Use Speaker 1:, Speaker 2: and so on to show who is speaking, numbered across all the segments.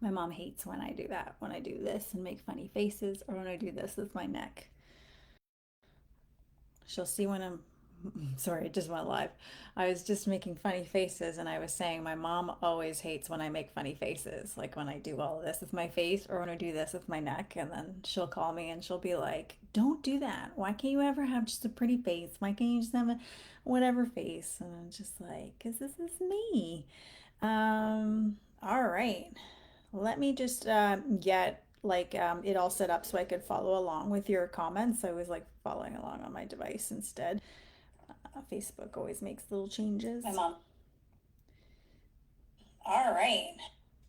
Speaker 1: My mom hates when I do that, when I do this and make funny faces, or when I do this with my neck. She'll see when I'm sorry, it just went live. I was just making funny faces and I was saying my mom always hates when I make funny faces, like when I do all of this with my face or when I do this with my neck. And then she'll call me and she'll be like, don't do that. Why can't you ever have just a pretty face? Why can't you just have a whatever face? And I'm just like, because this is me. All right. Let me just get it all set up so I could follow along with your comments. I was like following along on my device instead. Facebook always makes little changes.
Speaker 2: My mom. All right.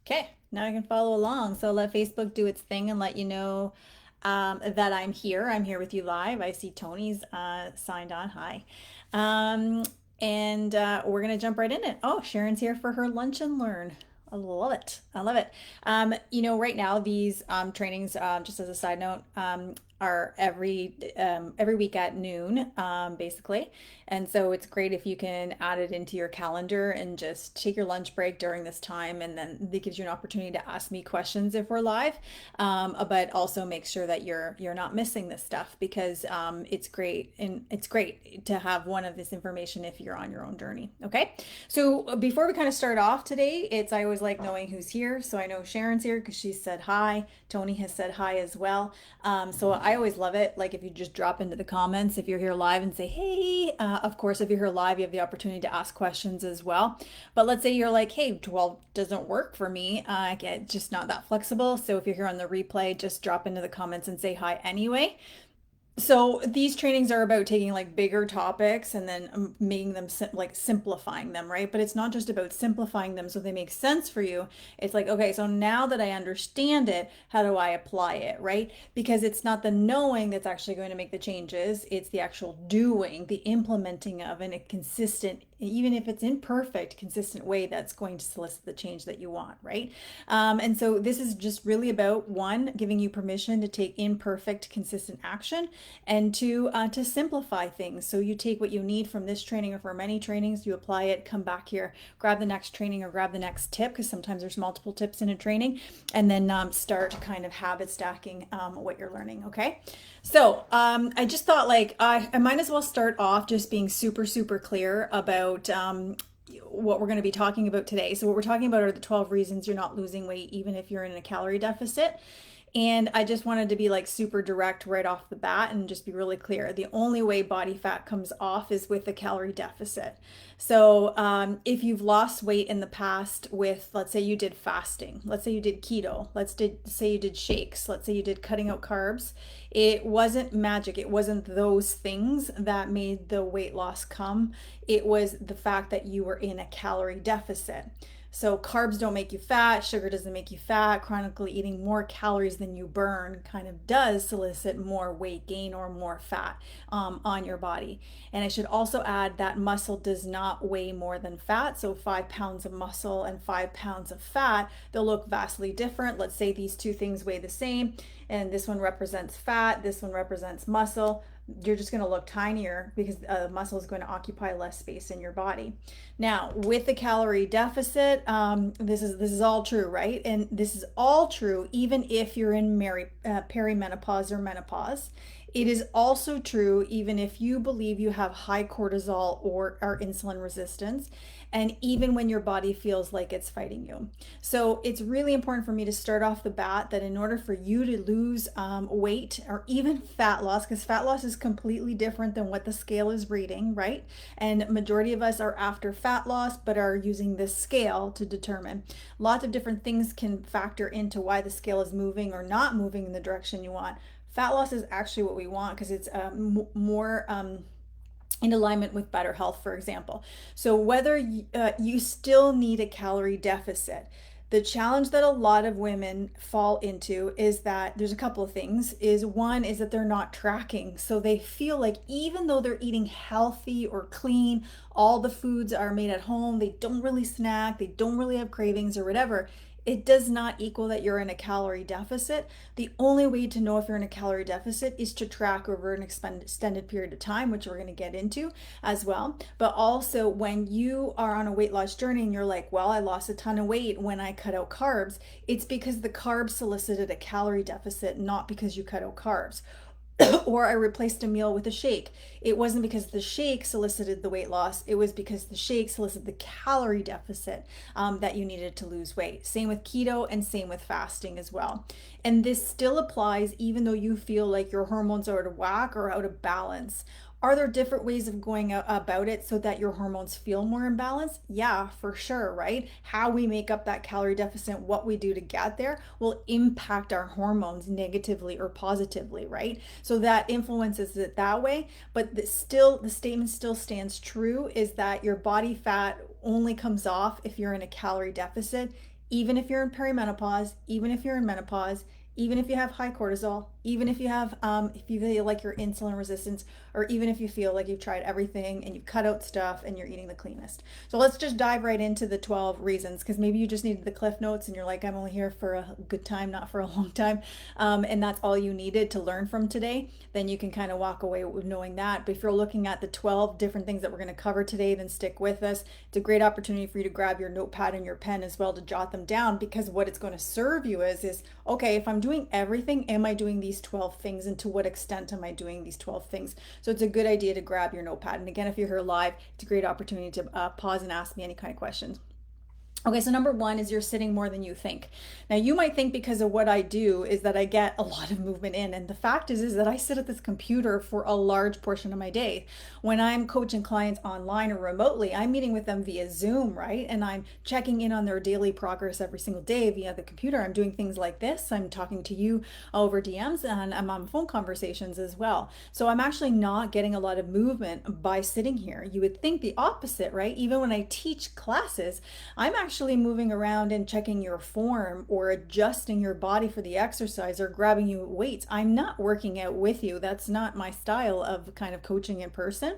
Speaker 1: Okay, now I can follow along. So let Facebook do its thing and let you know that I'm here. I'm here with you live. I see Tony's signed on. Hi. Um, and we're going to jump right in it. Oh, Sharon's here for her lunch and learn. I love it. I love it. Right now these trainings, just as a side note, are every week at noon, basically. And so it's great if you can add it into your calendar and just take your lunch break during this time, and then it gives you an opportunity to ask me questions if we're live. But also make sure that you're not missing this stuff because it's great, and it's great to have one of this information if you're on your own journey. Okay, so before we kind of start off today, I always like knowing who's here. So I know Sharon's here because she said hi. Tony has said hi as well. So I always love it. Like if you just drop into the comments, if you're here live and say, hey, of course, if you're here live, you have the opportunity to ask questions as well. But let's say you're like, hey, 12 doesn't work for me. I get just not that flexible. So if you're here on the replay, just drop into the comments and say hi anyway. So these trainings are about taking like bigger topics and then making them like simplifying them, right? But it's not just about simplifying them so they make sense for you. It's like, okay, so now that I understand it, how do I apply it, right? Because it's not the knowing that's actually going to make the changes, it's the actual doing, the implementing of in a consistent, even if it's imperfect, consistent way that's going to solicit the change that you want, right? And so this is just really about one, giving you permission to take imperfect, consistent action, and to simplify things. So you take what you need from this training or from many trainings, you apply it, come back here, grab the next training or grab the next tip, because sometimes there's multiple tips in a training, and then start kind of habit stacking what you're learning. Okay. So I just thought like I might as well start off just being super, super clear about what we're going to be talking about today. So what we're talking about are the 12 reasons you're not losing weight, even if you're in a calorie deficit. And I just wanted to be like super direct right off the bat and just be really clear. The only way body fat comes off is with a calorie deficit. So if you've lost weight in the past with, let's say you did fasting, let's say you did keto, say you did shakes, let's say you did cutting out carbs, it wasn't magic. It wasn't those things that made the weight loss come. It was the fact that you were in a calorie deficit. So carbs don't make you fat, sugar doesn't make you fat. Chronically eating more calories than you burn kind of does solicit more weight gain or more fat on your body. And I should also add that muscle does not weigh more than fat. So 5 pounds of muscle and 5 pounds of fat, they'll look vastly different. Let's say these two things weigh the same, and this one represents fat, this one represents muscle. You're just going to look tinier because muscle is going to occupy less space in your body. Now, with the calorie deficit, this is all true, right? And this is all true even if you're in perimenopause or menopause. It is also true even if you believe you have high cortisol or are insulin resistance, and even when your body feels like it's fighting you. So it's really important for me to start off the bat that in order for you to lose weight or even fat loss, because fat loss is completely different than what the scale is reading, right? And majority of us are after fat loss, but are using this scale to determine. Lots of different things can factor into why the scale is moving or not moving in the direction you want. Fat loss is actually what we want because it's more in alignment with better health, for example. So whether you still need a calorie deficit, the challenge that a lot of women fall into is that there's a couple of things. Is one is that they're not tracking. So they feel like even though they're eating healthy or clean, all the foods are made at home, they don't really snack, they don't really have cravings or whatever, it does not equal that you're in a calorie deficit. The only way to know if you're in a calorie deficit is to track over an extended period of time, which we're going to get into as well. But also, when you are on a weight loss journey and you're like, well, I lost a ton of weight when I cut out carbs, it's because the carbs solicited a calorie deficit, not because you cut out carbs. Or I replaced a meal with a shake. It wasn't because the shake solicited the weight loss, it was because the shake solicited the calorie deficit that you needed to lose weight. Same with keto and same with fasting as well. And this still applies even though you feel like your hormones are out of whack or out of balance. Are there different ways of going about it so that your hormones feel more in balance? Yeah, for sure, right? How we make up that calorie deficit, what we do to get there will impact our hormones negatively or positively, right? So that influences it that way. But the statement still stands true is that your body fat only comes off if you're in a calorie deficit, even if you're in perimenopause, even if you're in menopause, even if you have high cortisol, even if you have if you feel like you're insulin resistance, or even if you feel like you've tried everything and you've cut out stuff and you're eating the cleanest. So let's just dive right into the 12 reasons, because maybe you just needed the cliff notes and you're like, I'm only here for a good time, not for a long time, and that's all you needed to learn from today. Then you can kind of walk away with knowing that. But if you're looking at the 12 different things that we're going to cover today, then stick with us. It's a great opportunity for you to grab your notepad and your pen as well to jot them down, because what it's going to serve you is okay, if I'm doing everything, am I doing these 12 things, and to what extent am I doing these 12 things? So it's a good idea to grab your notepad. And again, if you're here live, it's a great opportunity to pause and ask me any kind of questions. Okay, so number one is you're sitting more than you think. Now, you might think because of what I do is that I get a lot of movement in. And the fact is that I sit at this computer for a large portion of my day. When I'm coaching clients online or remotely, I'm meeting with them via Zoom, right? And I'm checking in on their daily progress every single day via the computer. I'm doing things like this. I'm talking to you over DMs, and I'm on phone conversations as well. So I'm actually not getting a lot of movement by sitting here. You would think the opposite, right? Even when I teach classes, I'm actually moving around and checking your form or adjusting your body for the exercise or grabbing you weights. I'm not working out with you. That's not my style of kind of coaching in person.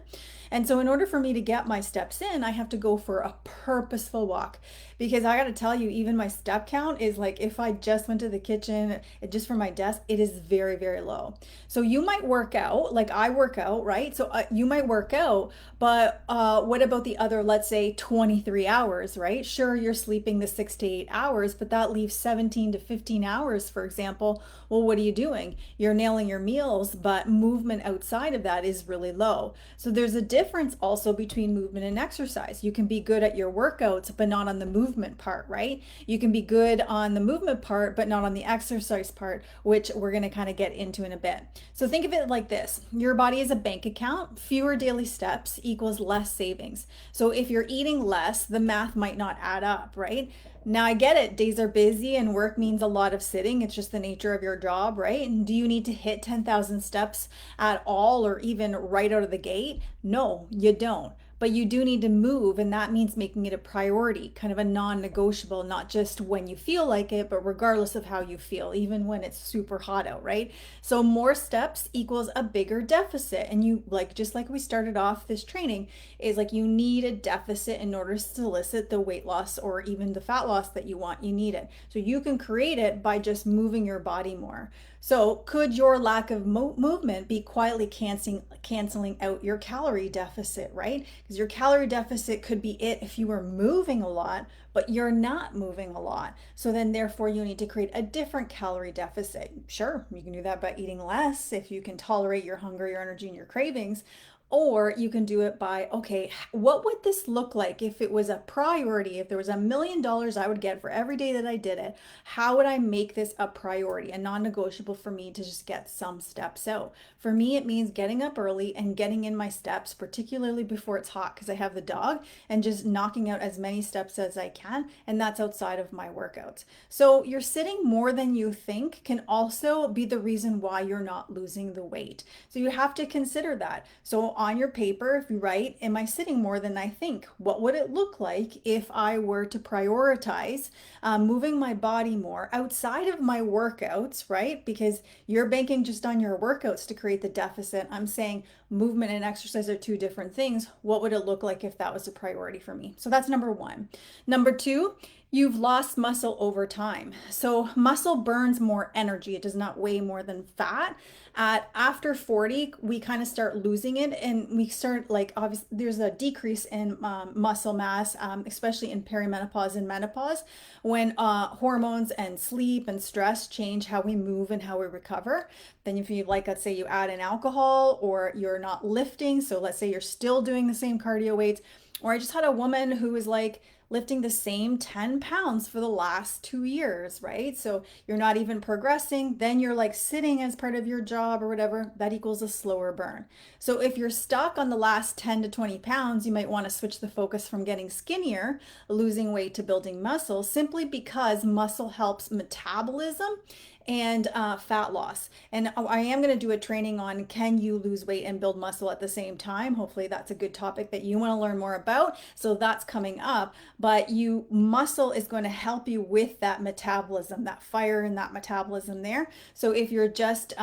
Speaker 1: And so in order for me to get my steps in, I have to go for a purposeful walk, because I got to tell you, even my step count is like, if I just went to the kitchen just for my desk, it is very, very low. So you might work out like I work out, right? So you might work out, but what about the other, let's say 23 hours, right? Sure, you're sleeping the 6 to 8 hours, but that leaves 17 to 15 hours, for example. Well, what are you doing? You're nailing your meals, but movement outside of that is really low. So there's a difference also between movement and exercise. You can be good at your workouts, but not on the movement part, right? You can be good on the movement part, but not on the exercise part, which we're going to kind of get into in a bit. So think of it like this. Your body is a bank account. Fewer daily steps equals less savings. So if you're eating less, the math might not add up, right? Now I get it. Days are busy and work means a lot of sitting. It's just the nature of your job, right? And do you need to hit 10,000 steps at all, or even right out of the gate? No, you don't. But you do need to move, and that means making it a priority, kind of a non-negotiable, not just when you feel like it, but regardless of how you feel, even when it's super hot out, right? So more steps equals a bigger deficit. And you, like, just like we started off this training, is like you need a deficit in order to solicit the weight loss or even the fat loss that you want. You need it. So you can create it by just moving your body more. So could your lack of movement be quietly canceling out your calorie deficit, right? Because your calorie deficit could be it if you were moving a lot, but you're not moving a lot. So then therefore you need to create a different calorie deficit. Sure, you can do that by eating less if you can tolerate your hunger, your energy, and your cravings. Or you can do it by, okay, what would this look like if it was a priority? If there was $1 million I would get for every day that I did it, how would I make this a priority, a non-negotiable for me to just get some steps out? For me, it means getting up early and getting in my steps, particularly before it's hot because I have the dog, and just knocking out as many steps as I can. And that's outside of my workouts. So you're sitting more than you think can also be the reason why you're not losing the weight. So you have to consider that. So on your paper, if you write, am I sitting more than I think? What would it look like if I were to prioritize moving my body more outside of my workouts, right? Because you're banking just on your workouts to create the deficit. I'm saying movement and exercise are two different things. What would it look like if that was a priority for me? So that's number one. Number two, you've lost muscle over time. So muscle burns more energy. It does not weigh more than fat. After 40, we kind of start losing it, and we start like obviously there's a decrease in muscle mass, especially in perimenopause and menopause, when hormones and sleep and stress change how we move and how we recover. Then if you like, let's say you add in alcohol or you're not lifting, so let's say you're still doing the same cardio weights, or I just had a woman who was like lifting the same 10 pounds for the last 2 years, right? So you're not even progressing. Then you're like sitting as part of your job or whatever. That equals a slower burn. So if you're stuck on the last 10 to 20 pounds, you might want to switch the focus from getting skinnier, losing weight, to building muscle, simply because muscle helps metabolism and fat loss. And I am going to do a training on, can you lose weight and build muscle at the same time? Hopefully that's a good topic that you want to learn more about. So that's coming up. But muscle is going to help you with that metabolism, that fire and that metabolism there. So if you're just,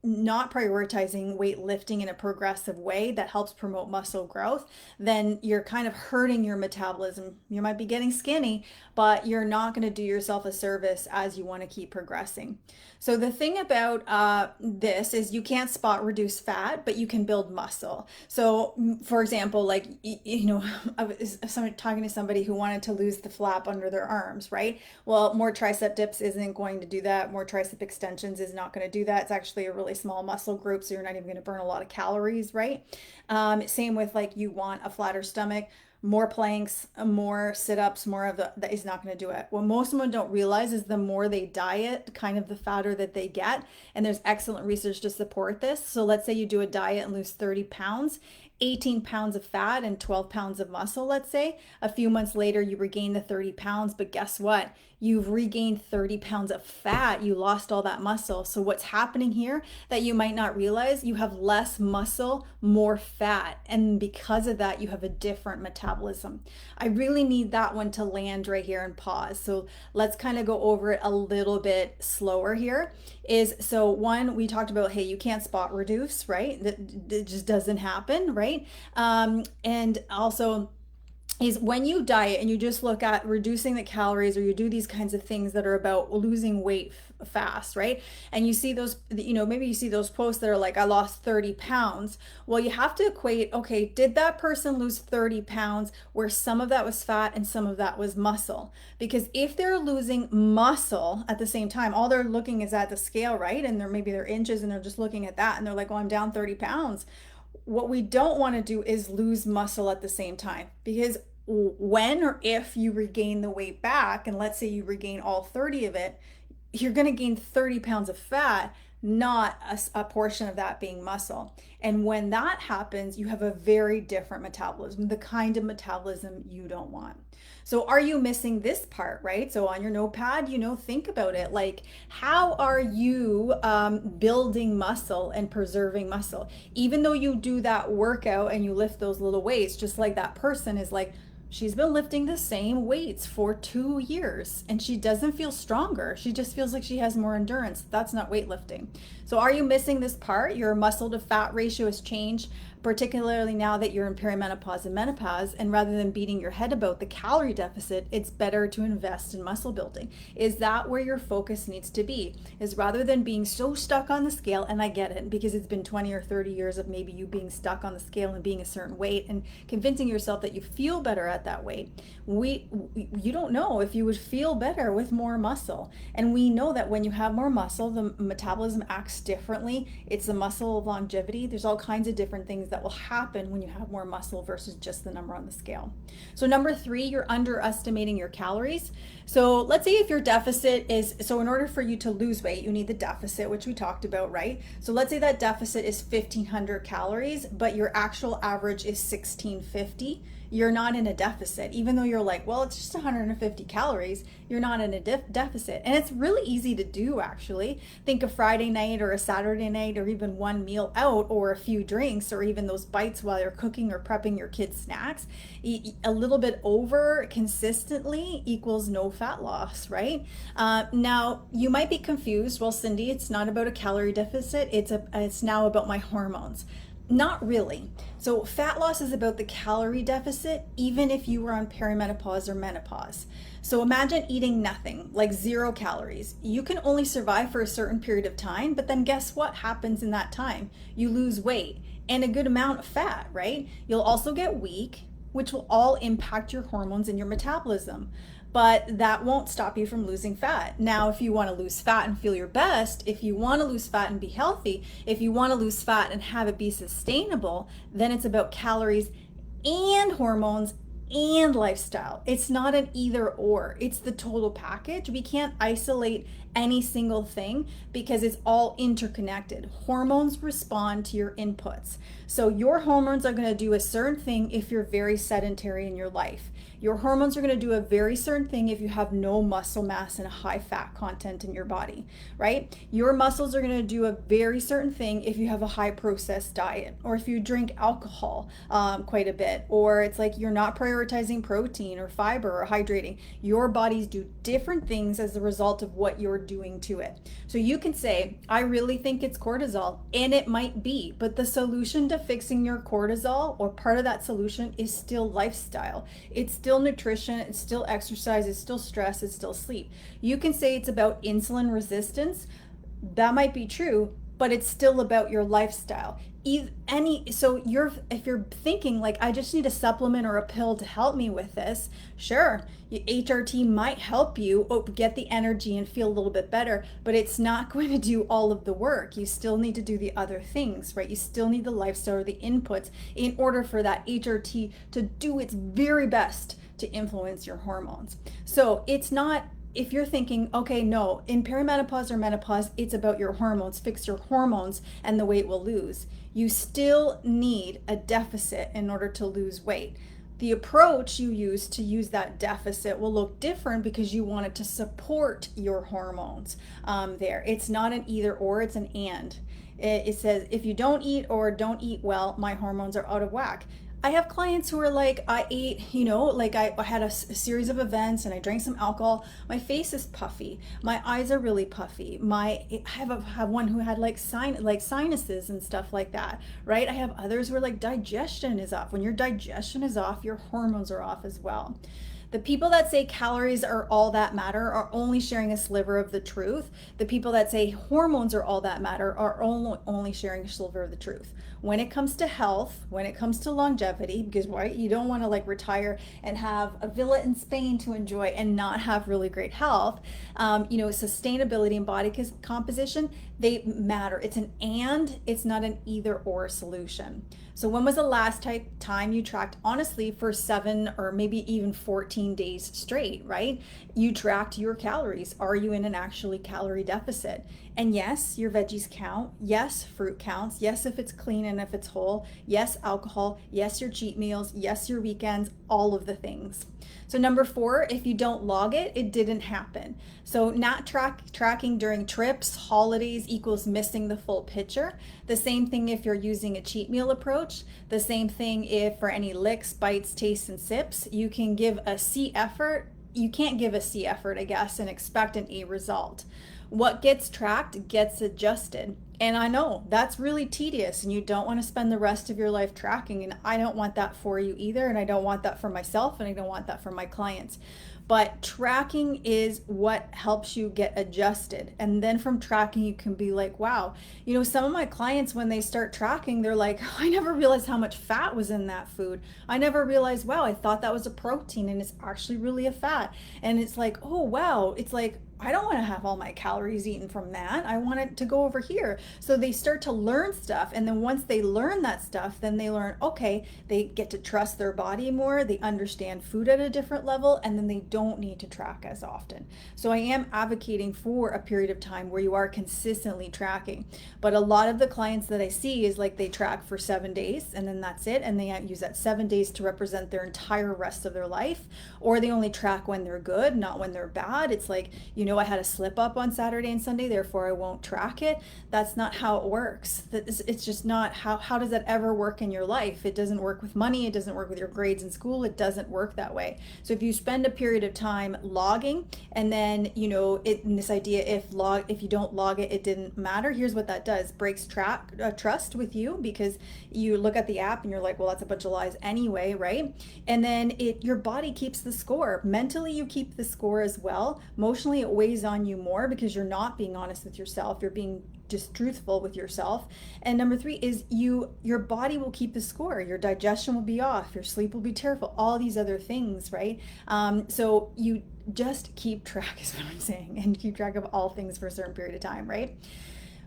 Speaker 1: not prioritizing weightlifting in a progressive way that helps promote muscle growth, then you're kind of hurting your metabolism. You might be getting skinny, but you're not going to do yourself a service as you want to keep progressing. So the thing about this is you can't spot reduce fat, but you can build muscle. So for example, like, I was talking to somebody who wanted to lose the flap under their arms, right? Well, more tricep dips isn't going to do that. More tricep extensions is not going to do that. It's actually a really small muscle group, so you're not even going to burn a lot of calories, right? Same with like, you want a flatter stomach, more planks, more sit-ups, more of that is not going to do it. What most women don't realize is the more they diet, kind of the fatter that they get. And there's excellent research to support this. So let's say you do a diet and lose 30 pounds, 18 pounds of fat and 12 pounds of muscle, let's say. A few months later, you regain the 30 pounds, but guess what? You've regained 30 pounds of fat. You lost all that muscle. So what's happening here that you might not realize, you have less muscle, more fat. And because of that, you have a different metabolism. I really need that one to land right here and pause. So let's kind of go over it a little bit slower here. So one, we talked about, hey, you can't spot reduce, right? That just doesn't happen, right? And also, is when you diet and you just look at reducing the calories, or you do these kinds of things that are about losing weight fast, right? And you see those, maybe you see those posts that are like, I lost 30 pounds. Well, you have to equate, okay, did that person lose 30 pounds where some of that was fat and some of that was muscle? Because if they're losing muscle at the same time, all they're looking is at the scale, right? And maybe they're inches and they're just looking at that and they're like, oh, I'm down 30 pounds. What we don't want to do is lose muscle at the same time, because when or if you regain the weight back, and let's say you regain all 30 of it, you're going to gain 30 pounds of fat, not a portion of that being muscle. And when that happens, you have a very different metabolism, the kind of metabolism you don't want. So are you missing this part, right? So on your notepad, think about it. Like, how are you building muscle and preserving muscle? Even though you do that workout and you lift those little weights, just like that person is like, she's been lifting the same weights for 2 years and she doesn't feel stronger. She just feels like she has more endurance. That's not weightlifting. So are you missing this part? Your muscle to fat ratio has changed, particularly now that you're in perimenopause and menopause, and rather than beating your head about the calorie deficit, it's better to invest in muscle building. Is that where your focus needs to be? Is rather than being so stuck on the scale, and I get it, because it's been 20 or 30 years of maybe you being stuck on the scale and being a certain weight and convincing yourself that you feel better at that weight. You don't know if you would feel better with more muscle. And we know that when you have more muscle, the metabolism acts differently. It's the muscle of longevity. There's all kinds of different things that will happen when you have more muscle versus just the number on the scale. So number 3, you're underestimating your calories. So let's say if your deficit is, so in order for you to lose weight, you need the deficit, which we talked about, right? So let's say that deficit is 1,500 calories, but your actual average is 1,650. You're not in a deficit. Even though you're like, well, it's just 150 calories, you're not in a deficit. And it's really easy to do, actually. Think a Friday night or a Saturday night, or even one meal out, or a few drinks, or even those bites while you're cooking or prepping your kids' snacks. A little bit over consistently equals no fat loss, right? Now, you might be confused. Well, Cindy, it's not about a calorie deficit. It's now about my hormones. Not really. So, fat loss is about the calorie deficit, even if you were on perimenopause or menopause. So, imagine eating nothing, like 0 calories. You can only survive for a certain period of time, but then guess what happens in that time? You lose weight and a good amount of fat, right? You'll also get weak, which will all impact your hormones and your metabolism. But that won't stop you from losing fat. Now, if you want to lose fat and feel your best, if you want to lose fat and be healthy, if you want to lose fat and have it be sustainable, then it's about calories and hormones and lifestyle. It's not an either or, it's the total package. We can't isolate any single thing because it's all interconnected. Hormones respond to your inputs. So your hormones are going to do a certain thing if you're very sedentary in your life. Your hormones are going to do a very certain thing if you have no muscle mass and a high fat content in your body, right? Your muscles are going to do a very certain thing if you have a high processed diet, or if you drink alcohol quite a bit, or it's like you're not prioritizing protein or fiber or hydrating. Your bodies do different things as a result of what you're doing to it. So you can say, I really think it's cortisol, and it might be, but the solution to fixing your cortisol, or part of that solution, is still lifestyle. It's still nutrition, it's still exercise, it's still stress, it's still sleep. You can say it's about insulin resistance. That might be true, but it's still about your lifestyle. So if you're thinking like, I just need a supplement or a pill to help me with this, sure, HRT might help you get the energy and feel a little bit better, but it's not going to do all of the work. You still need to do the other things, right? You still need the lifestyle or the inputs in order for that HRT to do its very best to influence your hormones. So it's not, if you're thinking, okay, no, in perimenopause or menopause, it's about your hormones, fix your hormones and the weight will lose. You still need a deficit in order to lose weight. The approach you use to use that deficit will look different because you want it to support your hormones there. It's not an either or, it's an and. It says, if you don't eat or don't eat well, my hormones are out of whack. I have clients who are like, I ate, like I had a series of events and I drank some alcohol. My face is puffy. My eyes are really puffy. I have one who had like sinuses and stuff like that, right? I have others where like digestion is off. When your digestion is off, your hormones are off as well. The people that say calories are all that matter are only sharing a sliver of the truth. The people that say hormones are all that matter are only sharing a sliver of the truth. When it comes to health, when it comes to longevity, because right, you don't want to like retire and have a villa in Spain to enjoy and not have really great health. Sustainability and body composition, they matter. It's an and, it's not an either or solution. So when was the last time you tracked, honestly, for 7 or maybe even 14 days straight, right? You tracked your calories. Are you in an actually calorie deficit? And yes, your veggies count. Yes, fruit counts. Yes, if it's clean and if it's whole. Yes, alcohol. Yes, your cheat meals. Yes, your weekends, all of the things. So number 4, if you don't log it, it didn't happen. So not tracking during trips, holidays equals missing the full picture. The same thing if you're using a cheat meal approach. The same thing if for any licks, bites, tastes, and sips. You can give a C effort. You can't give a C effort, I guess, and expect an A result. What gets tracked gets adjusted. And I know that's really tedious and you don't want to spend the rest of your life tracking. And I don't want that for you either. And I don't want that for myself and I don't want that for my clients. But tracking is what helps you get adjusted. And then from tracking, you can be like, wow, some of my clients, when they start tracking, they're like, I never realized how much fat was in that food. I never realized, wow, I thought that was a protein and it's actually really a fat. And it's like, oh, wow. It's like, I don't want to have all my calories eaten from that. I want it to go over here. So they start to learn stuff. And then once they learn that stuff, then they learn, okay, they get to trust their body more. They understand food at a different level. And then they don't need to track as often. So I am advocating for a period of time where you are consistently tracking. But a lot of the clients that I see is like they track for 7 days and then that's it. And they use that 7 days to represent their entire rest of their life. Or they only track when they're good, not when they're bad. It's like, I had a slip up on Saturday and Sunday, therefore I won't track it. That's not how it works. It's just not how does that ever work in your life? It doesn't work with money. It doesn't work with your grades in school. It doesn't work that way. So if you spend a period period of time logging, and then in this idea, if you don't log it, it didn't matter. Here's what that does: breaks trust with you, because you look at the app and you're like, well, that's a bunch of lies anyway, right? And then your body keeps the score. Mentally, you keep the score as well. Emotionally, it weighs on you more because you're not being honest with yourself. You're being just truthful with yourself. And number three is your body will keep the score. Your digestion will be off, your sleep will be terrible, all these other things, right? So you just keep track is what I'm saying, and keep track of all things for a certain period of time, right?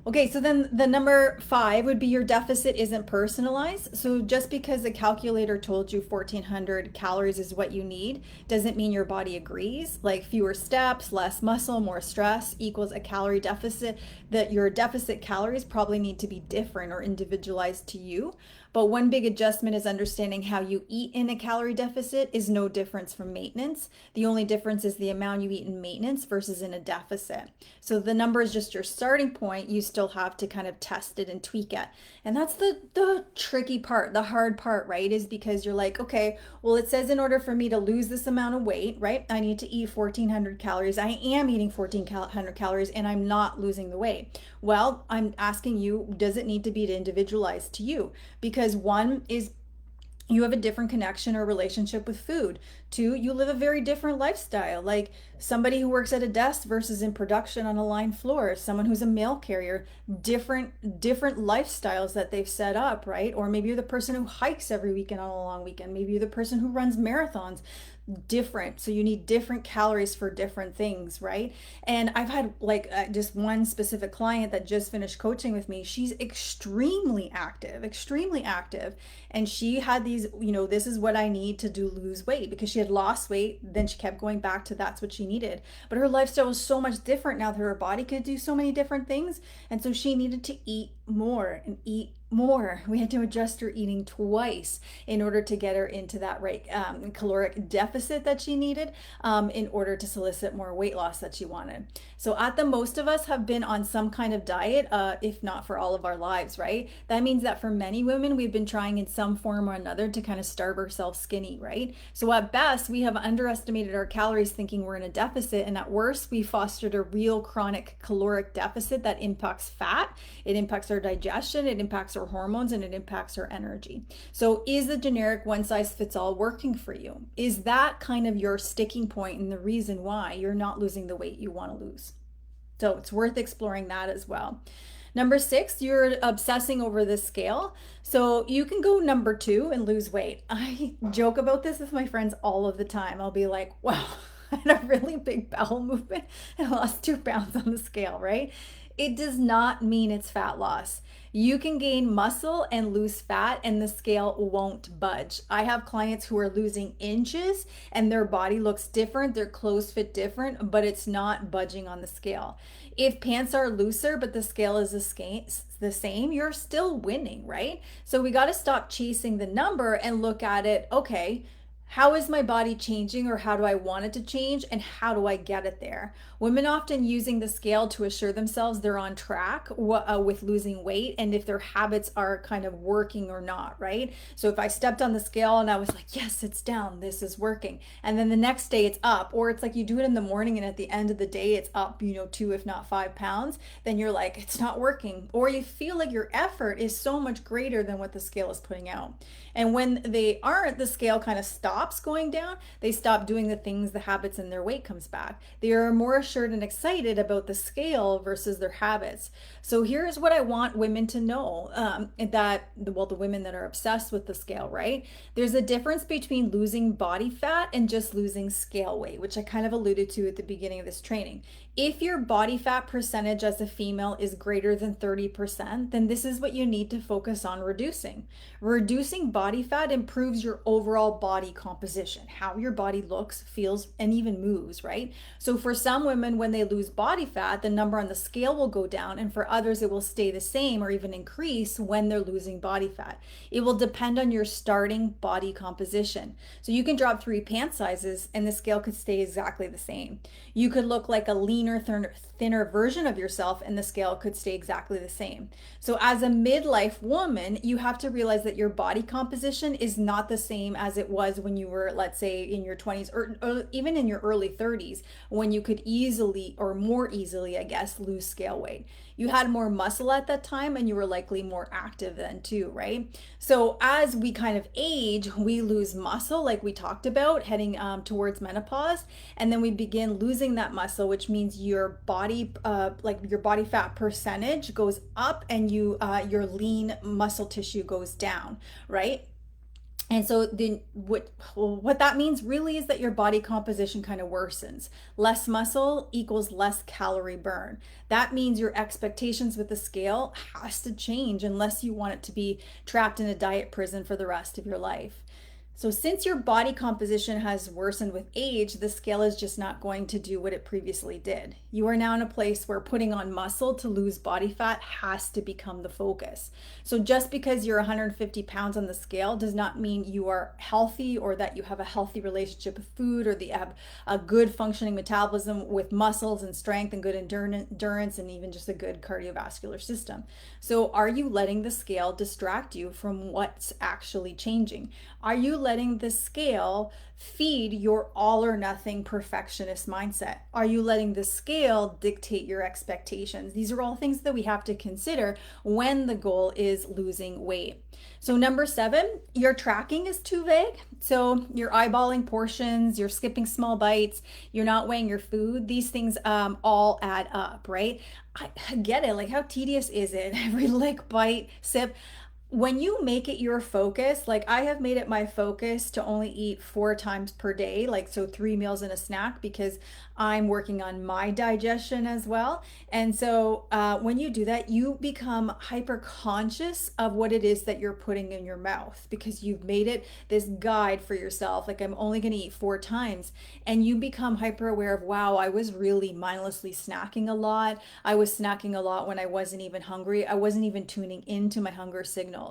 Speaker 1: Okay, so then the number 5 would be your deficit isn't personalized. So just because the calculator told you 1,400 calories is what you need, doesn't mean your body agrees. Like fewer steps, less muscle, more stress equals a calorie deficit. That your deficit calories probably need to be different or individualized to you. But one big adjustment is understanding how you eat in a calorie deficit is no difference from maintenance. The only difference is the amount you eat in maintenance versus in a deficit. So the number is just your starting point. You still have to kind of test it and tweak it. And that's the tricky part, the hard part, right? Is because you're like, okay, well, it says in order for me to lose this amount of weight, right, I need to eat 1,400 calories. I am eating 1,400 calories and I'm not losing the weight. Well, I'm asking you, does it need to be individualized to you? Because one is you have a different connection or relationship with food. Two, you live a very different lifestyle. Like somebody who works at a desk versus in production on a line floor, someone who's a mail carrier, different lifestyles that they've set up, right? Or maybe you're the person who hikes every weekend on a long weekend. Maybe you're the person who runs marathons. Different. So you need different calories for different things, right? And I've had just one specific client that just finished coaching with me. She's extremely active. And she had these, this is what I need to do lose weight, because she had lost weight. Then she kept going back to that's what she needed. But her lifestyle was so much different now that her body could do so many different things. And so she needed to eat more and eat more. We had to adjust her eating twice in order to get her into that right caloric deficit that she needed, in order to solicit more weight loss that she wanted. So at the most of us have been on some kind of diet, if not for all of our lives, right? That means that for many women, we've been trying in some form or another to kind of starve ourselves skinny, right? So at best, we have underestimated our calories thinking we're in a deficit. And at worst, we fostered a real chronic caloric deficit that impacts fat. It impacts our digestion, it impacts our hormones, and it impacts our energy. So is the generic one size fits all working for you? Is that kind of your sticking point and the reason why you're not losing the weight you want to lose? So it's worth exploring that as well. Number 6, you're obsessing over the scale. So you can go number 2 and lose weight. I joke about this with my friends all of the time. I'll be like, wow, I had a really big bowel movement and I lost 2 pounds on the scale, right? It does not mean it's fat loss. You can gain muscle and lose fat and the scale won't budge. I have clients who are losing inches and their body looks different, their clothes fit different, but it's not budging on the scale. If pants are looser but the scale is the same, you're still winning, right? So we got to stop chasing the number and look at it, okay, how is my body changing, or how do I want it to change, and how do I get it there? Women often using the scale to assure themselves they're on track with losing weight and if their habits are kind of working or not, right? So if I stepped on the scale and I was like, yes, it's down, this is working. And then the next day it's up, or it's like you do it in the morning and at the end of the day it's up, 2, if not 5 pounds, then you're like, it's not working. Or you feel like your effort is so much greater than what the scale is putting out. And when they aren't, the scale kind of stops going down. They stop doing the things, the habits, and their weight comes back. They are more assured and excited about the scale versus their habits. So here's what I want women to know, the women that are obsessed with the scale, right? There's a difference between losing body fat and just losing scale weight, which I kind of alluded to at the beginning of this training. If your body fat percentage as a female is greater than 30%, then this is what you need to focus on reducing. Reducing body fat improves your overall body composition, how your body looks, feels, and even moves, right? So for some women, when they lose body fat, the number on the scale will go down, and for others, it will stay the same or even increase when they're losing body fat. It will depend on your starting body composition. So you can drop 3 pant sizes and the scale could stay exactly the same. You could look like a leaner, thinner version of yourself and the scale could stay exactly the same. So as a midlife woman, you have to realize that your body composition is not the same as it was when when you were, let's say, in your 20s or even in your early 30s, when you could easily or more easily, I guess, lose scale weight. You had more muscle at that time and you were likely more active then too, right? So as we kind of age, we lose muscle, like we talked about, heading towards menopause, and then we begin losing that muscle, which means your body, like your body fat percentage goes up, and your lean muscle tissue goes down, right? And so then what that means really is that your body composition kind of worsens. Less muscle equals less calorie burn. That means your expectations with the scale has to change unless you want it to be trapped in a diet prison for the rest of your life. So, since your body composition has worsened with age, the scale is just not going to do what it previously did. You are now in a place where putting on muscle to lose body fat has to become the focus. So, just because you're 150 pounds on the scale does not mean you are healthy or that you have a healthy relationship with food or that you have a good functioning metabolism with muscles and strength and good endurance and even just a good cardiovascular system. So, are you letting the scale distract you from what's actually changing? Are you letting the scale feed your all or nothing perfectionist mindset? Are you letting the scale dictate your expectations? These are all things that we have to consider when the goal is losing weight. So, number 7, your tracking is too vague. So, you're eyeballing portions, you're skipping small bites, you're not weighing your food. These things all add up, right? I get it. Like, how tedious is it? Every lick, bite, sip. When you make it your focus, like I have made it my focus to only eat 4 times per day, like so 3 meals and a snack, because I'm working on my digestion as well. And so when you do that, you become hyper conscious of what it is that you're putting in your mouth because you've made it this guide for yourself. Like, I'm only going to eat 4 times. And you become hyper aware of, wow, I was really mindlessly snacking a lot. I was snacking a lot when I wasn't even hungry. I wasn't even tuning into my hunger signals.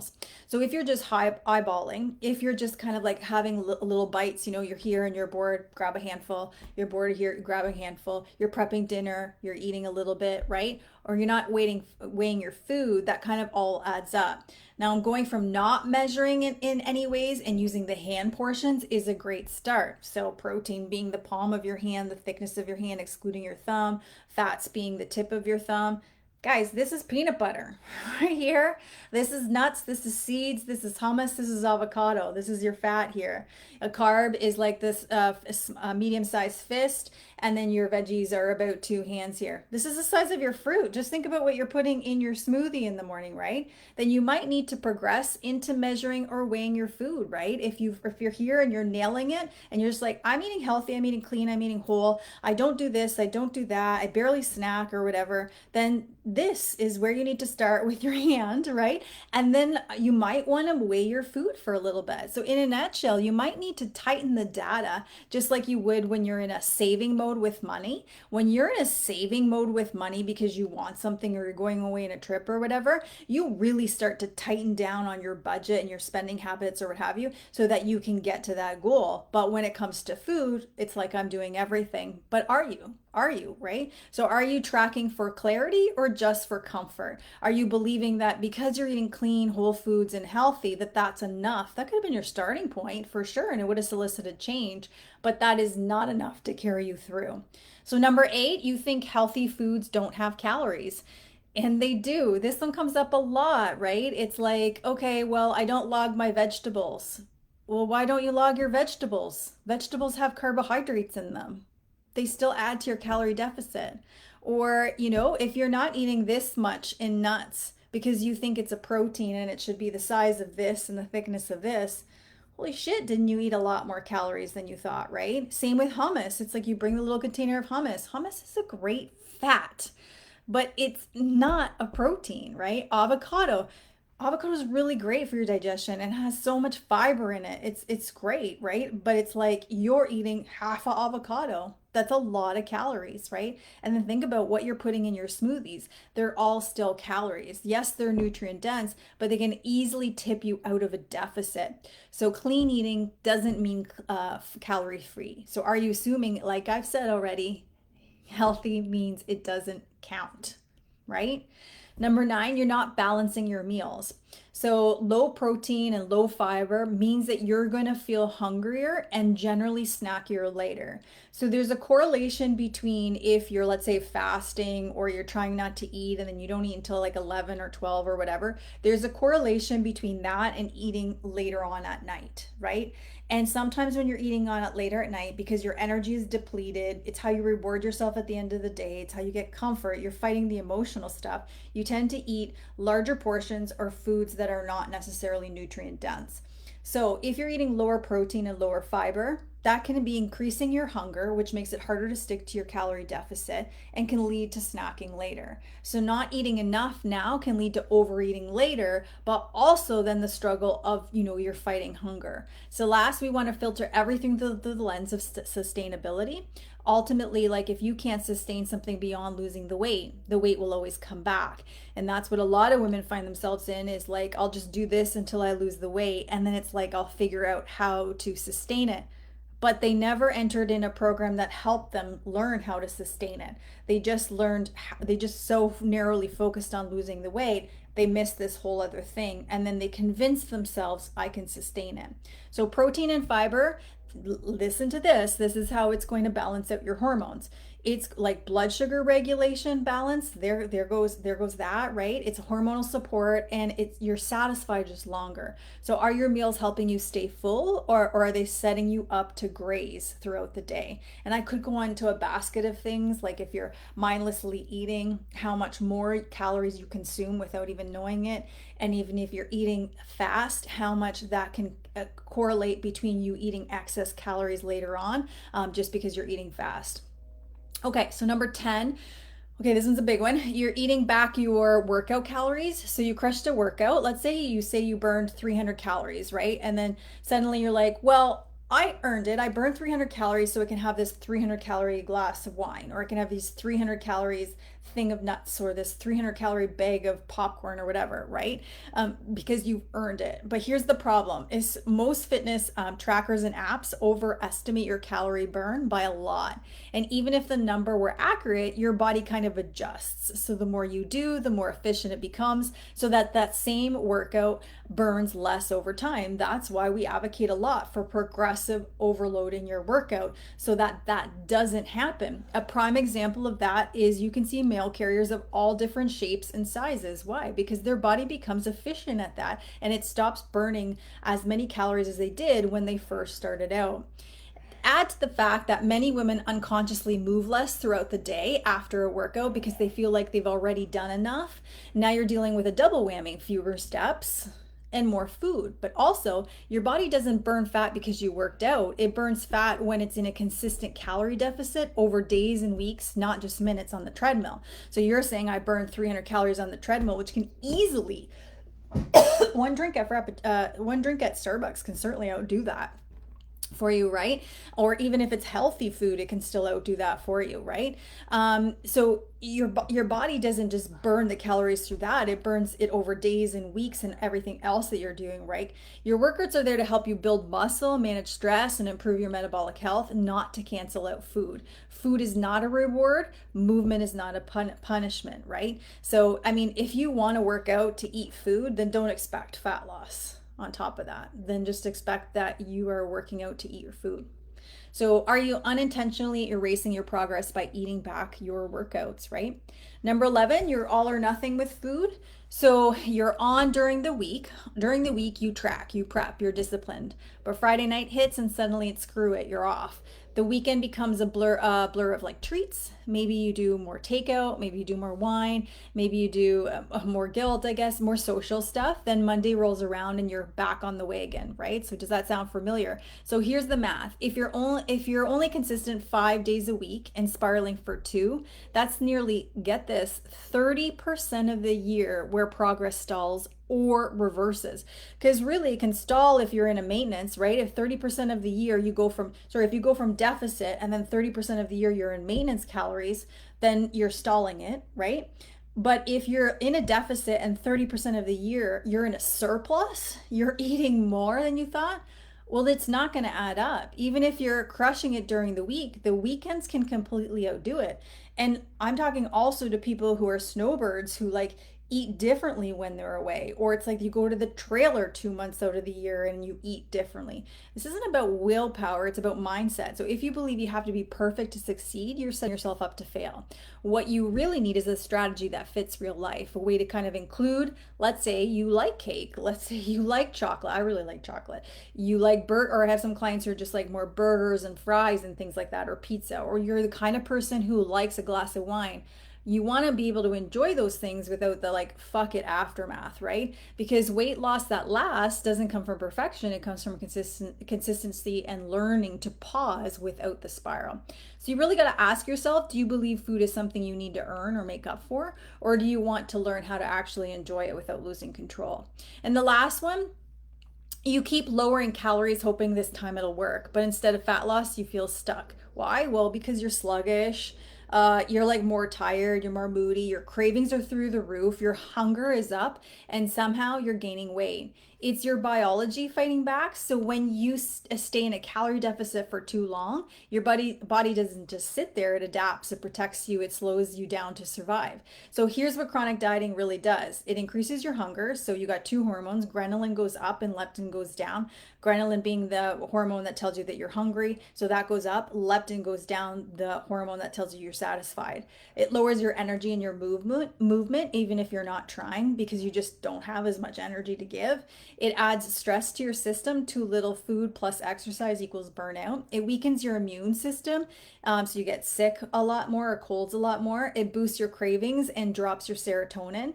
Speaker 1: So if you're just eyeballing, if you're just kind of like having little bites, you're here and you're bored, grab a handful, you're bored here, grab a handful, you're prepping dinner, you're eating a little bit, right? Or you're not weighing your food, that kind of all adds up. Now, I'm going from not measuring it in any ways and using the hand portions is a great start. So protein being the palm of your hand, the thickness of your hand, excluding your thumb, fats being the tip of your thumb. Guys, this is peanut butter right here. This is nuts. This is seeds. This is hummus. This is avocado. This is your fat here. A carb is like this medium-sized fist, and then your veggies are about 2 hands here. This is the size of your fruit. Just think about what you're putting in your smoothie in the morning, right? Then you might need to progress into measuring or weighing your food, right? If you're here and you're nailing it, and you're just like, I'm eating healthy, I'm eating clean, I'm eating whole. I don't do this, I don't do that. I barely snack or whatever. Then this is where you need to start with your hand, right? And then you might want to weigh your food for a little bit. So, in a nutshell, you might need to tighten the data just like you would when you're in a saving mode with money. When you're in a saving mode with money because you want something or you're going away on a trip or whatever, you really start to tighten down on your budget and your spending habits or what have you so that you can get to that goal. But when it comes to food, it's like I'm doing everything. But are you? Are you, right? So are you tracking for clarity or just for comfort? Are you believing that because you're eating clean, whole foods and healthy, that that's enough? That could have been your starting point for sure, and it would have solicited change, but that is not enough to carry you through. So number 8, you think healthy foods don't have calories. And they do. This one comes up a lot, right? It's like, okay, well, I don't log my vegetables. Well, why don't you log your vegetables? Vegetables have carbohydrates in them. They still add to your calorie deficit. Or, if you're not eating this much in nuts because you think it's a protein and it should be the size of this and the thickness of this, holy shit, didn't you eat a lot more calories than you thought, right? Same with hummus. It's like you bring the little container of hummus. Hummus is a great fat, but it's not a protein, right? Avocado is really great for your digestion and has so much fiber in it. It's great, right? But it's like you're eating half a avocado. That's a lot of calories, right? And then think about what you're putting in your smoothies. They're all still calories. Yes, they're nutrient dense, but they can easily tip you out of a deficit. So clean eating doesn't mean calorie free. So are you assuming, like I've said already, healthy means it doesn't count, right? Number 9, you're not balancing your meals. So low protein and low fiber means that you're going to feel hungrier and generally snackier later. So there's a correlation between if you're, let's say, fasting or you're trying not to eat and then you don't eat until like 11 or 12 or whatever. There's a correlation between that and eating later on at night, right? And sometimes when you're eating on it later at night, because your energy is depleted, it's how you reward yourself at the end of the day, it's how you get comfort, you're fighting the emotional stuff, you tend to eat larger portions or foods that are not necessarily nutrient dense. So if you're eating lower protein and lower fiber, that can be increasing your hunger, which makes it harder to stick to your calorie deficit and can lead to snacking later. So not eating enough now can lead to overeating later, but also then the struggle of, you're fighting hunger. So last, we want to filter everything through the lens of sustainability. Ultimately, like if you can't sustain something beyond losing the weight will always come back. And that's what a lot of women find themselves in, is like, I'll just do this until I lose the weight. And then it's like, I'll figure out how to sustain it, but they never entered in a program that helped them learn how to sustain it. They just so narrowly focused on losing the weight, they missed this whole other thing. And then they convinced themselves, I can sustain it. So protein and fiber, listen to this. This is how it's going to balance out your hormones. It's like blood sugar regulation balance. There goes that, right? It's hormonal support, and you're satisfied just longer. So are your meals helping you stay full, or are they setting you up to graze throughout the day? And I could go on to a basket of things, like if you're mindlessly eating, how much more calories you consume without even knowing it. And even if you're eating fast, how much that can correlate between you eating excess calories later on, just because you're eating fast. Okay, so number 10. Okay, this one's a big one. You're eating back your workout calories. So you crushed a workout. Let's say you burned 300 calories, right? And then suddenly you're like, well, I earned it. I burned 300 calories so I can have this 300 calorie glass of wine, or I can have these 300 calories thing of nuts, or this 300 calorie bag of popcorn or whatever, right? Because you've earned it. But here's the problem: is most fitness trackers and apps overestimate your calorie burn by a lot. And even if the number were accurate, your body kind of adjusts. So the more you do, the more efficient it becomes, so that same workout burns less over time. That's why we advocate a lot for progressive overloading your workout, so that doesn't happen. A prime example of that is you can see mail carriers of all different shapes and sizes. Why? Because their body becomes efficient at that, and it stops burning as many calories as they did when they first started out. Add to the fact that many women unconsciously move less throughout the day after a workout because they feel like they've already done enough. Now you're dealing with a double whammy: fewer steps and more food. But also, your body doesn't burn fat because you worked out. It burns fat when it's in a consistent calorie deficit over days and weeks, not just minutes on the treadmill. So you're saying I burned 300 calories on the treadmill, which can easily one drink at Starbucks can certainly outdo that for you, right? Or even if it's healthy food, it can still outdo that for you, right? So your body doesn't just burn the calories through that; it burns it over days and weeks and everything else that you're doing, right? Your workouts are there to help you build muscle, manage stress, and improve your metabolic health, not to cancel out food. Food is not a reward. Movement is not a punishment, right? So, I mean, if you want to work out to eat food, then don't expect fat loss on top of that. Then just expect that you are working out to eat your food. So are you unintentionally erasing your progress by eating back your workouts, right? Number 11, you're all or nothing with food. So you're on during the week. During the week, you track, you prep, you're disciplined. But Friday night hits and suddenly it's screw it, you're off. The weekend becomes a blur of like treats. Maybe you do more takeout, maybe you do more wine, maybe you do more guilt, I guess, more social stuff. Then Monday rolls around and you're back on the way again, right? So does that sound familiar? So here's the math. If you're only consistent 5 days a week and spiraling for 2, that's nearly, get this, 30% of the year where progress stalls or reverses. Because really it can stall if you're in a maintenance, right? If 30% of the year if you go from deficit and then 30% of the year you're in maintenance calories, then you're stalling it, right? But if you're in a deficit and 30% of the year you're in a surplus, you're eating more than you thought, well, it's not going to add up. Even if you're crushing it during the week, the weekends can completely outdo it. And I'm talking also to people who are snowbirds, who like eat differently when they're away, or it's like you go to the trailer 2 months out of the year and you eat differently. This isn't about willpower, it's about mindset. So if you believe you have to be perfect to succeed, you're setting yourself up to fail. What you really need is a strategy that fits real life, a way to kind of include, let's say you like cake, let's say you like chocolate. I really like chocolate. You like or I have some clients who are just like more burgers and fries and things like that, or pizza, or you're the kind of person who likes a glass of wine. You want to be able to enjoy those things without the like fuck it aftermath, right? Because weight loss that lasts doesn't come from perfection, it comes from consistency and learning to pause without the spiral. So you really got to ask yourself, do you believe food is something you need to earn or make up for, or do you want to learn how to actually enjoy it without losing control? And the last one, you keep lowering calories hoping this time it'll work, but instead of fat loss you feel stuck. Why? Well, because you're sluggish, you're like more tired, you're more moody, your cravings are through the roof, your hunger is up, and somehow you're gaining weight. It's your biology fighting back. So when you stay in a calorie deficit for too long, your body doesn't just sit there, it adapts, it protects you, it slows you down to survive. So here's what chronic dieting really does. It increases your hunger. So you got two hormones, ghrelin goes up and leptin goes down. Ghrelin being the hormone that tells you that you're hungry, so that goes up. Leptin goes down, the hormone that tells you you're satisfied. It lowers your energy and your movement even if you're not trying, because you just don't have as much energy to give. It adds stress to your system. Too little food plus exercise equals burnout. It weakens your immune system, so you get sick a lot more or colds a lot more. It boosts your cravings and drops your serotonin,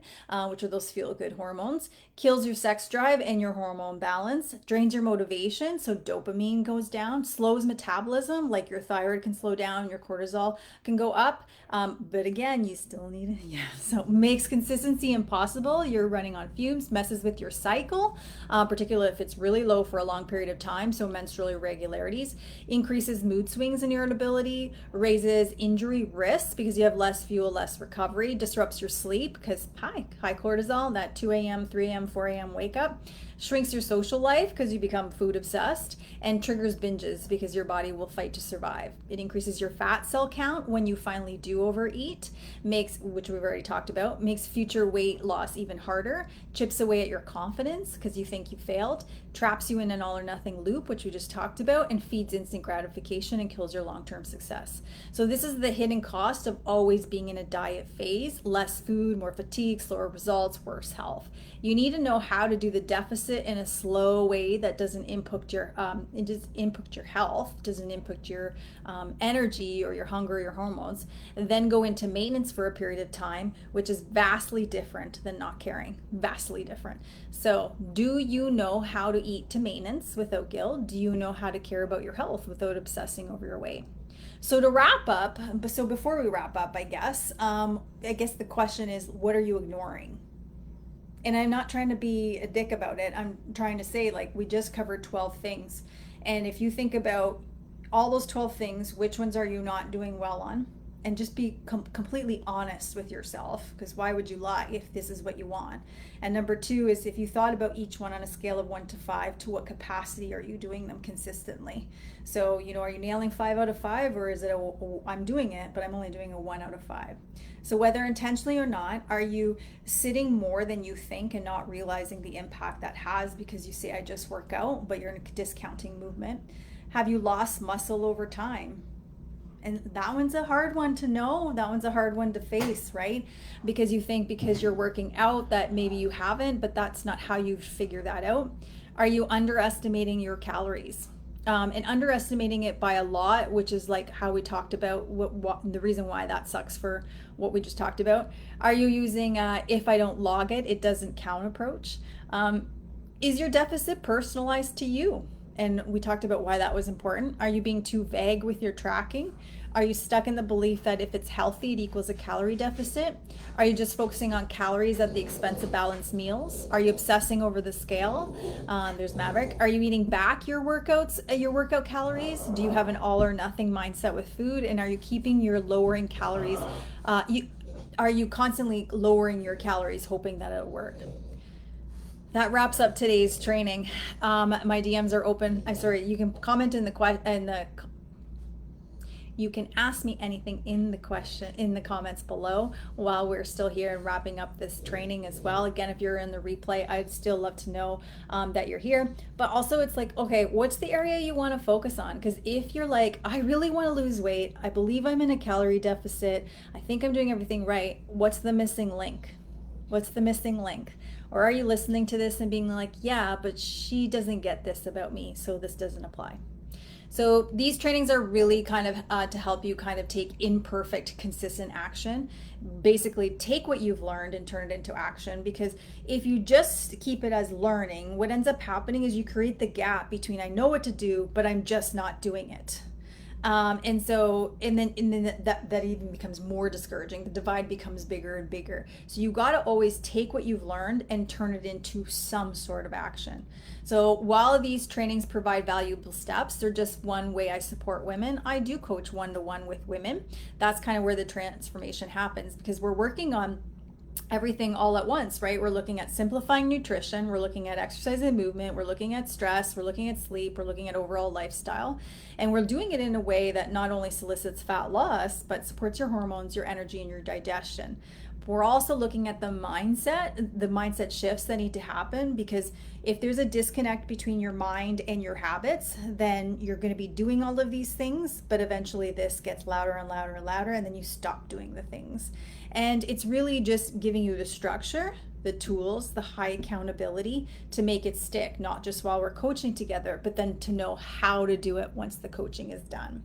Speaker 1: which are those feel good hormones. Kills your sex drive and your hormone balance. Drains your motivation, so dopamine goes down. Slows metabolism, like your thyroid can slow down, your cortisol can go up. But again, you still need it. Yeah. So makes consistency impossible. You're running on fumes, messes with your cycle, particularly if it's really low for a long period of time. So menstrual irregularities, increases mood swings and irritability, raises injury risks because you have less fuel, less recovery, disrupts your sleep because high cortisol, that 2 a.m., 3 a.m., 4 a.m. wake up, shrinks your social life because you become food obsessed, and triggers binges because your body will fight to survive. It increases your fat cell count when you finally do overeat, which we've already talked about, makes future weight loss even harder, chips away at your confidence because you think you failed, traps you in an all or nothing loop, which we just talked about, and feeds instant gratification and kills your long-term success. So this is the hidden cost of always being in a diet phase: less food, more fatigue, slower results, worse health. You need to know how to do the deficit in a slow way that doesn't impact your health, doesn't impact your energy or your hunger or your hormones, and then go into maintenance for a period of time, which is vastly different than not caring. Vastly different. So, do you know how to eat to maintenance without guilt? Do you know how to care about your health without obsessing over your weight? So to wrap up, so before we wrap up, I guess the question is, what are you ignoring? And I'm not trying to be a dick about it. I'm trying to say, like, we just covered 12 things. And if you think about all those 12 things, which ones are you not doing well on? And just be completely honest with yourself, because why would you lie if this is what you want? And number two is, if you thought about each one on a scale of 1 to 5, to what capacity are you doing them consistently? So, are you nailing 5 out of 5, or is it I'm doing it, but I'm only doing a 1 out of 5? So whether intentionally or not, are you sitting more than you think and not realizing the impact that has because you say, I just work out, but you're discounting movement? Have you lost muscle over time? And that one's a hard one to know. That one's a hard one to face, right? Because you think because you're working out that maybe you haven't, but that's not how you figure that out. Are you underestimating your calories? And underestimating it by a lot, which is like how we talked about what the reason why that sucks for what we just talked about. Are you using if I don't log it, it doesn't count approach? Is your deficit personalized to you? And we talked about why that was important. Are you being too vague with your tracking? Are you stuck in the belief that if it's healthy, it equals a calorie deficit? Are you just focusing on calories at the expense of balanced meals? Are you obsessing over the scale? There's Maverick. Are you eating back your workout calories? Do you have an all or nothing mindset with food? And are you keeping your lowering calories? Are you constantly lowering your calories, hoping that it'll work? That wraps up today's training. My DMs are open. I'm sorry. You can comment in the You can ask me anything in the comments below while we're still here and wrapping up this training as well. Again, if you're in the replay, I'd still love to know that you're here. But also, it's like, okay, what's the area you want to focus on? Because if you're like, I really want to lose weight, I believe I'm in a calorie deficit, I think I'm doing everything right, what's the missing link? What's the missing link? Or are you listening to this and being like, yeah, but she doesn't get this about me, so this doesn't apply? So these trainings are really kind of to help you kind of take imperfect, consistent action. Basically, take what you've learned and turn it into action. Because if you just keep it as learning, what ends up happening is you create the gap between I know what to do, but I'm just not doing it. And then that even becomes more discouraging. The divide becomes bigger and bigger. So you got to always take what you've learned and turn it into some sort of action. So while these trainings provide valuable steps, they're just one way I support women. I do coach one-to-one with women. That's kind of where the transformation happens, because we're working on everything all at once, right? We're looking at simplifying nutrition, we're looking at exercise and movement, we're looking at stress, we're looking at sleep, we're looking at overall lifestyle. And we're doing it in a way that not only solicits fat loss, but supports your hormones, your energy, and your digestion. We're also looking at the mindset shifts that need to happen, because if there's a disconnect between your mind and your habits, then you're going to be doing all of these things, but eventually this gets louder and louder and louder, and then you stop doing the things. And it's really just giving you the structure, the tools, the high accountability to make it stick, not just while we're coaching together, but then to know how to do it once the coaching is done.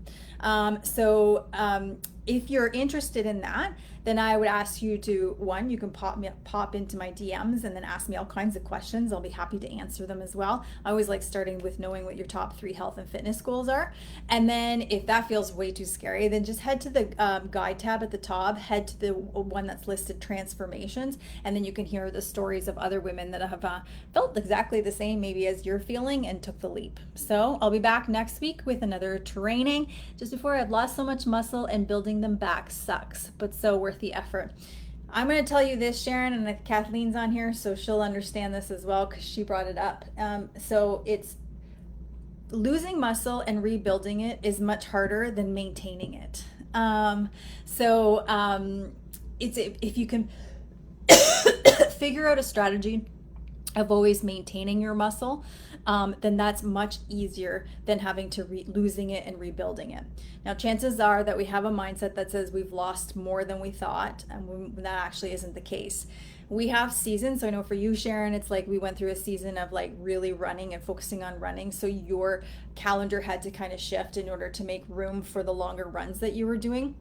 Speaker 1: If you're interested in that, then I would ask you to, one, you can pop into my DMs and then ask me all kinds of questions. I'll be happy to answer them as well. I always like starting with knowing what your top 3 health and fitness goals are. And then if that feels way too scary, then just head to the guide tab at the top, head to the one that's listed transformations, and then you can hear the stories of other women that have felt exactly the same maybe as you're feeling and took the leap. So I'll be back next week with another training. Just before, I've lost so much muscle and building them back sucks, but so worth the effort. I'm going to tell you this, Sharon, and Kathleen's on here, so she'll understand this as well because she brought it up. So it's losing muscle and rebuilding it is much harder than maintaining it. It's if you can figure out a strategy of always maintaining your muscle, then that's much easier than having to losing it and rebuilding it. Now, chances are that we have a mindset that says we've lost more than we thought, and that actually isn't the case. We have seasons. So I know for you, Sharon, it's like we went through a season of like really running and focusing on running. So your calendar had to kind of shift in order to make room for the longer runs that you were doing.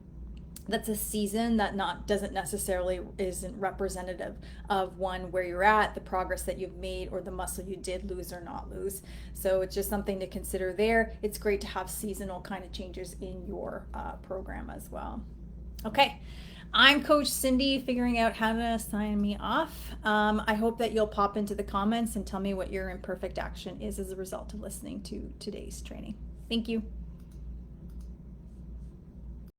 Speaker 1: That's a season that doesn't necessarily isn't representative of one where you're at, the progress that you've made, or the muscle you did lose or not lose. So it's just something to consider there. It's great to have seasonal kind of changes in your program as well. Okay. I'm Coach Cindy, figuring out how to sign me off. I hope that you'll pop into the comments and tell me what your imperfect action is as a result of listening to today's training. Thank you.